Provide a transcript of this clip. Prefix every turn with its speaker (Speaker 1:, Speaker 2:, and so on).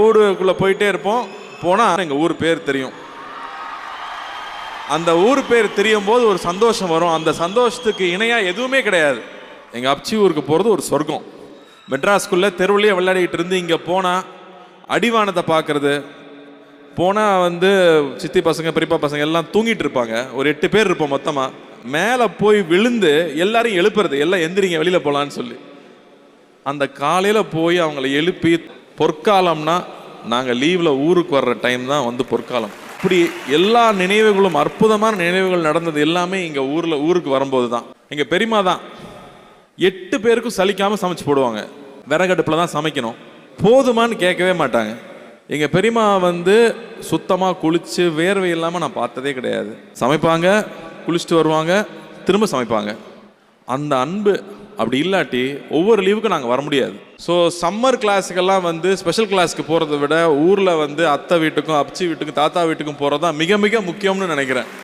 Speaker 1: ஊருக்குள்ளே போயிட்டே இருப்போம். போனால் எங்கள் ஊர் பேர் தெரியும். அந்த ஊர் பேர் தெரியும் போது ஒரு சந்தோஷம் வரும். அந்த சந்தோஷத்துக்கு இணையாக எதுவுமே கிடையாது. எங்கள் அப்ச்சி ஊருக்கு போகிறது ஒரு சொர்க்கம். மெட்ராஸ்குள்ளே தெருவிலேயே விளையாடிக்கிட்டு இருந்து இங்கே போனால் அடிவானத்தை பார்க்குறது. போனால் சித்தி பசங்க பெரியப்பா பசங்க எல்லாம் தூங்கிட்டு இருப்பாங்க. ஒரு 8 பேர் இருப்போம் மொத்தமாக. மேலே போய் விழுந்து எல்லாரையும் எழுப்புறது, எல்லாம் எந்திரிங்க வெளியில் போகலான்னு சொல்லி. அந்த காலையில் போய் அவங்கள எழுப்பி, பொற்காலம்னா நாங்கள் லீவில் ஊருக்கு வர்ற டைம் தான் பொற்காலம். இப்படி எல்லா நினைவுகளும், அற்புதமான நினைவுகள் நடந்தது எல்லாமே இங்கே ஊருக்கு வரும்போது தான். எங்கள் பெரியமா தான் 8 பேருக்கும் சலிக்காமல் சமைச்சு போடுவாங்க. விறகடுப்பில் தான் சமைக்கணும். போதுமான்னு கேட்கவே மாட்டாங்க. எங்கள் பெரியமா சுத்தமாக குளித்து வேர்வை இல்லாமல் நான் பார்த்ததே கிடையாது. சமைப்பாங்க, குளிச்சுட்டு வருவாங்க, திரும்ப சமைப்பாங்க. அந்த அன்பு அப்படி இல்லாட்டி ஒவ்வொரு லீவுக்கும் நாங்கள் வர முடியாது. ஸோ சம்மர் கிளாஸுக்கெல்லாம் ஸ்பெஷல் கிளாஸுக்கு போகிறத விட ஊரில் அத்தை வீட்டுக்கும் அப்ச்சி வீட்டுக்கும் தாத்தா வீட்டுக்கும் போகிறது தான் மிக மிக முக்கியம்னு நினைக்கிறேன்.